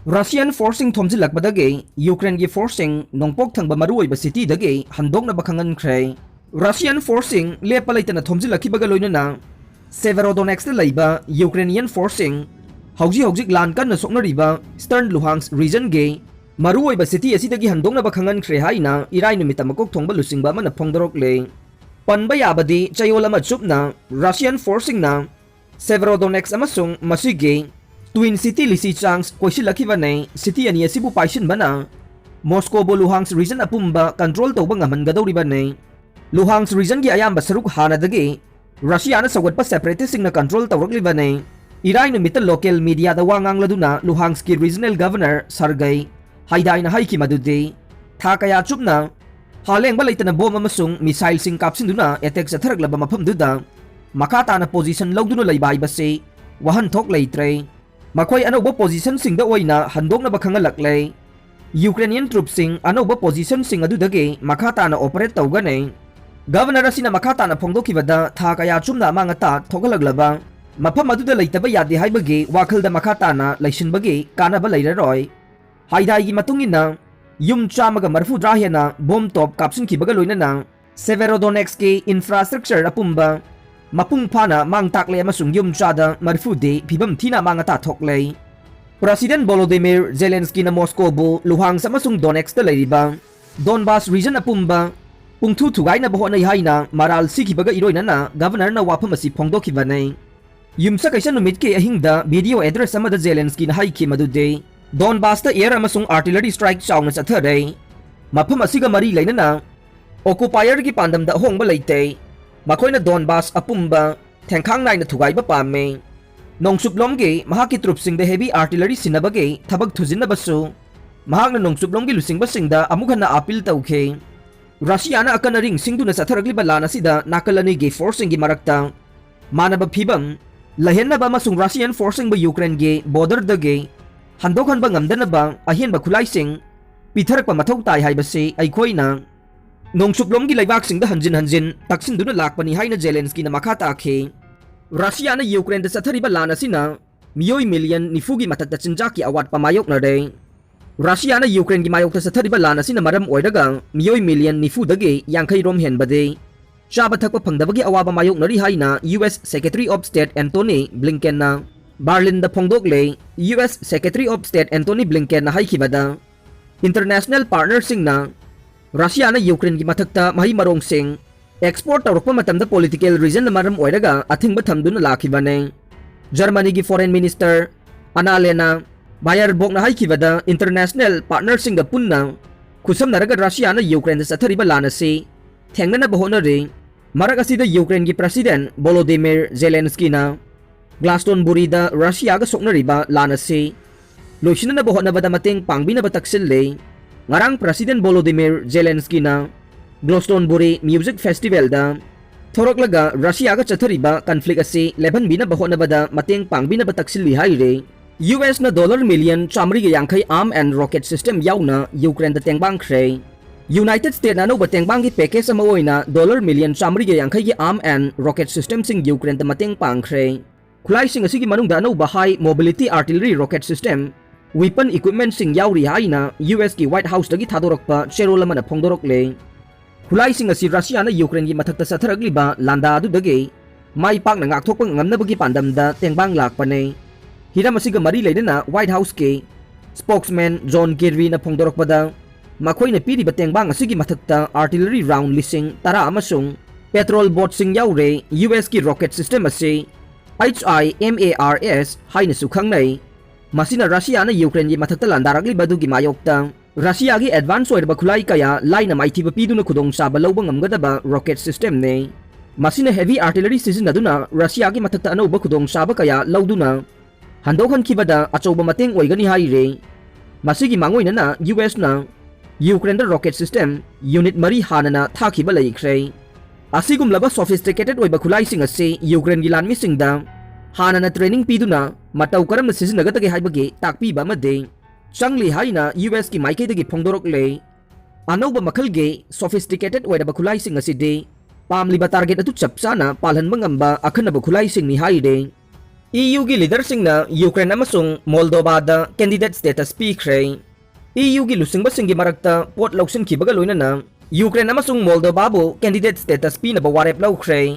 Russian forcing Thomjillakpadagi, Ukraine forcing Nongpok Thangba Maruoiba Citydagi, Handok na bakangan kray. Russian forcing lepalaitana Thomjillakibaga loinana. Severodonetsk na laiba, Ukrainian forcing Hauji lan kan na soknariba, Stern Luhansk region gay. Maruoiba City asidagi handok na bakangan kray haina, iray numita makok thongba lusingba man na pongdarok le. Panbayabadi, chayola matsup na, Russian forcing na, Severodonetsk amasung masigay, Twin City lisi changs Thangba City ani sibu paishin bana Moscow bo Luhansk region apumba control to bang man gadawri bane Luhansk region gi ayamba saruk hanadagi Russia na sawat pa separatist na control tawragli bane iray no mital local media da wangang laduna Luhansk ki regional governor Sergei hayday na hayki madude thakaya chupna haleng balay na bom amasung missile sing kapsin duna attack sa tharagla ba mapam duda makata na position lawduno laybay base wahan thok laytre Makoy ano position sing da na handok na bakangalak Ukrainian troops sing ano position sing adudagi makata na operate tawgan Governor sina makata na pongdoki bada thakaya chumna mga ta thogalaglaba mapam aduda laytaba yadi haybagi wakal da makata na laysin bagi kana ba layraroy hayday gi matungin na yum chamaga marfu drahya na bomb top kapsin ki baga loina na Severodonetsk ki infrastructure apumba Mapung pana mang takle amasung yum chada marfude pibam tina mga tathokle President Volodymyr Zelensky na Moscow bo Luhansk amasung Donetsk ta layriba Donbas region apumba pungthu thugay na boho na na maral sikibaga iroy na governor na wapam asi pongdoki banay Yumsa kaysa numit ke ahingda video address amada Zelensky na hayki madude Donbas ta air amasung artillery strike chawna sa thare mapam asiga mari layna na occupier ki pandam da hong balayte Makoy na Donbas apumba tengkang na thugay ba pame Nongsuplom ge mahaki troops sing the heavy artillery sinabage thabag thuzin na baso mahak na nongsuplom ge lusing basing da amughan na apil tawke Russia na akan na ring singdu na sa tharagli bala na sida nakalani ge forcing ge marakta manaba phibam lahen na ba masung Russian forcing ba Ukraine ge border da ge handokhan ba ngamdan na ba ahin ba khulai sing pitharak pa mathau tai hay base ay khoi na Nongsuplom gi laibak sing da hanjin taksin duna lakpani hay na Zelensky na makata akhe Russia na Ukraine da sathari ba lana sina miyoy million ni fugi matat da chinjaki awat pamayok na re Russia na Ukraine gi mayok ta sathari ba lana sina maram oidaga miyoy million ni fu dage yangkai rom hen bade chaba thakpa phangdabagi awaba mayok na ri hay na US Secretary of State Antony Blinken na Berlin da phongdokle US Secretary of State Antony Blinken na hay khibada international partner sing na Russia na Ukraine gi mathakta mahi marong sing export tawrokpa matamda political reason na maram oiraga athingba thamduna lakhibane Germany gi foreign minister Annalena Baerbock na haikibada international partner sing ga punna kusam naraga Russia na Ukraine sa thariba lana si thengna na bahona re marak asida Ukraine gi president Volodymyr Zelensky na Glastonbury da Russia ga sokna riba lana si loisina na bahona bada mateng pangbi na bataksil le Ngarang President Volodymyr Zelensky na Glastonbury Music Festival da thoroklaga Russia ga chathariba conflict asi leban bina bahona bada mateng pangbina bataksil lihay re US na $1 million chamri ga yangkai arm and rocket system yauna Ukraine da tengbang kre United States na no batengbang gi package ama oina $1 million chamri ga yangkai gi arm and rocket system sing Ukraine da mateng pang kre khulai sing asigi manung da no ba high mobility artillery rocket system Weapon equipment sing yauri hay na US ki White House dagi thadorok pa cherola man phongdorok le khulai sing asi Russia na Ukraine gi mathakta sa tharagli ba landa adu dagi mai pak na ngakthok pang ngamna bagi pandam da tengbang lak pane hiram asiga mari leina na White House ke spokesman John Kirby na phongdorok pa da makhoi na piri ba tengbang asigi mathakta artillery round lising tara amasung petrol boat sing yaure US ki rocket system asi HIMARS hay na sukhang nai Masina Russia na Ukraine gi mathakta landaragli badu gi mayokta Russia gi advance oir ba khulai kaya line mai thiba pidu na khudong sa ba lobang amgada ba rocket system ne Masina heavy artillery season aduna Russia gi mathakta ano ba khudong sa ba kaya lawduna handokhan khibada achoba mateng oigani hai re Masigi mangoi na US na Ukraine da rocket system unit mari hanana thaki ba lai khre Asigum laba sophisticated oiba khulai sing ase Ukraine gi lanmi sing da Hana na training piduna mataw karam na sisinagata gi haibagi takpi ba made changli hay na US ki maikay dagi phongdorok le ano ba makal ge sophisticated way na bakulay sing aside pamli ba target atu chapsa na palhan mangamba akan na bakulay sing ni hay de EU gi leadersingna Ukraine amasung Moldova candidate status pikre. EU gi lusingbasingi marakta pot lausinkibaga loinana Ukraine amasung Moldova bu candidate status pinaba warep laukre.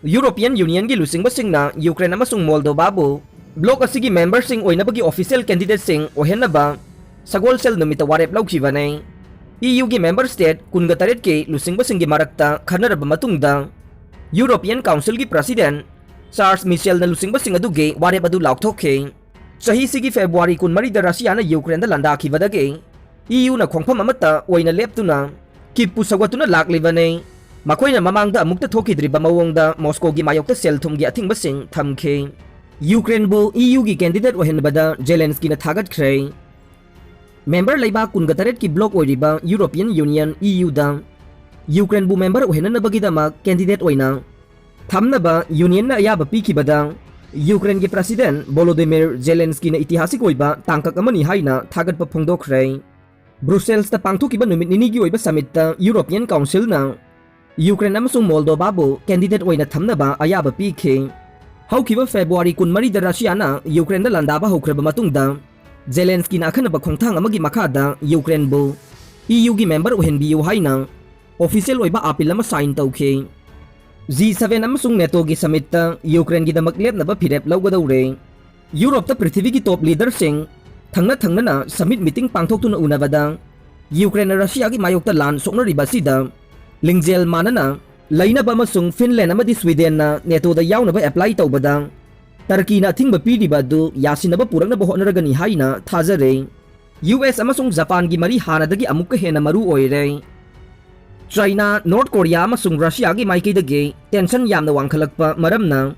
European Union gi lusingbasingna Ukraine amasung Moldova bu bloc asigi membersing oinabagi official candidate sing ohenaba sagol sel numita warep laukibane. EU gi member state kunga taret ke lusingbasingi marakta khanaraba matungda European Council gi president Charles Michel na lusingbasing aduge warep adu laukthokhe. Sahi sigi February kun mari da Russia na Ukraine da landa khibadage EU na khongpham amata oina leptuna kipu sagwatuna laklibane. Makoina mamangda amukta thokidriba mawongda Moscow gi mayokta selthum gi athingbasing thamkhe. Ukraine bu EU gi candidate ohenbada Zelensky na thagat khre. Member laiba kunga taret ki bloc oiriba European Union EU da Ukraine bu member ohenana bagidama candidate oina thamnaba union na ayaba pikibada Ukraine gi president Volodymyr Zelensky na itihasik oiba tangkak amani haina thagat pa phongdokre. Brussels ta pangthokiba numit nini gi oiba summit ta European Council na Ukraine amasung Moldova bu candidate oina thamnaba ayaba pikhe. Haukiba February kun mari da Russia na Ukraine da landaba hokraba matungda Zelensky na akhanaba khongthang amagi makhada Ukraine bu EU gi member ohenbiu haina official oiba appeal ama sign tawkhe. G7 amasung NATO gi summit ta Ukraine gi damak lepnaba phirep lawgadawre. Europe ta prithvi gi top leader sing thangna na summit meeting pangthoktuna unabada Ukraine na Russia gi mayokta lan sokna ribasida lingjel manana lainaba amasung Finland amadi Sweden na NATO da yawnaba apply tawbada Turkey na thingba pidiba du yasinaba purangnaba hotnaragani haina thajare. US amasung Japan gi mari hanadagi amukka hena maru oire. China, North Korea amasung Russia gi maikaidagi tension yamna wangkhalakpa maramna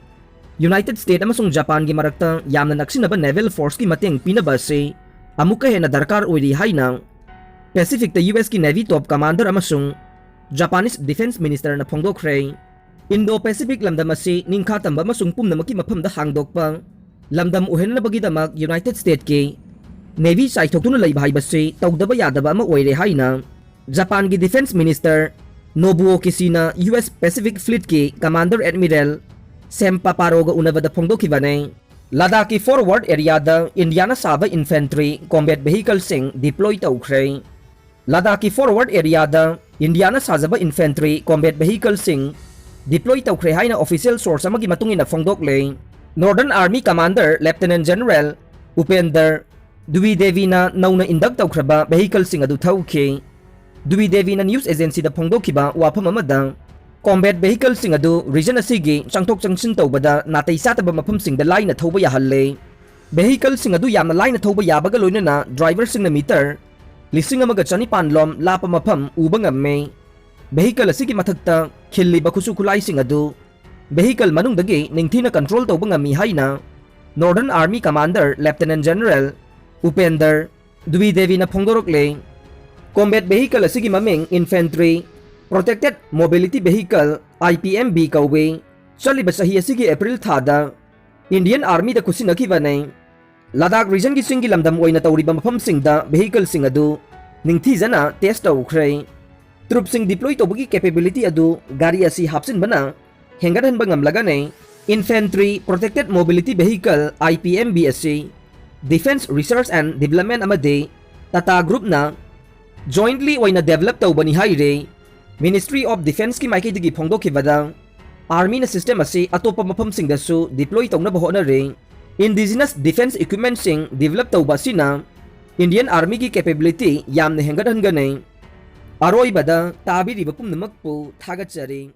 United States amasung Japan gi marakta yamna naksinaba naval force gi mateng pinaba se amukka hena darkar oiri haina Pacific ta US gi Navy top commander amasung Japanese Defense Minister na phongdokre. Indo-Pacific lamdam asi ningkha tamba amasung pumnamaki mafamda hangdokpa lamdam uhenna bagidamak United States ki Navy saithokuna leiba haibase tawdaba yadaba ama oire haina Japan gi Defense Minister Nobuo Kishina US Pacific Fleet ki Commander Admiral Sam Paparoga unavada phongdokibane. Ladakh ki forward area da Indiana saba infantry combat vehicle sing deploy tawkhre. Ladakh ki forward area da Indiana sajaba infantry combat vehicle sing deploy tawkhre haina official source amagi matungina phongdokle. Northern Army Commander Lieutenant General Upender Devi na nauna indak tawkhraba vehicle sing adu thawkhe. Devi na news agency da phongdokiba wafam amada combat vehicle sing adu region asigi changthok changsin tawbada natai sataba mafam sing da line na thoba yahalle. Vehicle sing adu yamna line na thoba yabaga loinana driver sing na meter lising amaga chanipan lom lapa mafam uba ngamme. Vehicle asigi mathakta khilliba khusu khulai sing adu vehicle manungdagi ningthina control tawba ngammi haina Northern Army Commander Lieutenant General Upender Devi na phongdorokle. Combat vehicle asigi maming infantry protected mobility vehicle IPMB kauwe chaliba sahi asigi April thada Indian Army da khusinakibane. Ladakh region gi singi lamdam oina tawriba mafam singda vehicle sing adu ningthijana test tawkhre. Troop sing deploy tawbagi capability adu gari asi hapsin bana hengadhan bangam lagane. Infantry protected mobility vehicle IPMB asi Defense Research and Development amade tata group na jointly oina develop tawbani haire. Ministry of Defense ki maikaidagi phongdokibada Army na system asi atopa mafam singdasu deploy tawnaba honare. Indigenous defense equipment sing develop tawba sina Indian Army ki capability yamna hengadhan gane. Maruoiba da tabiriba pumnamakpu thagatjari.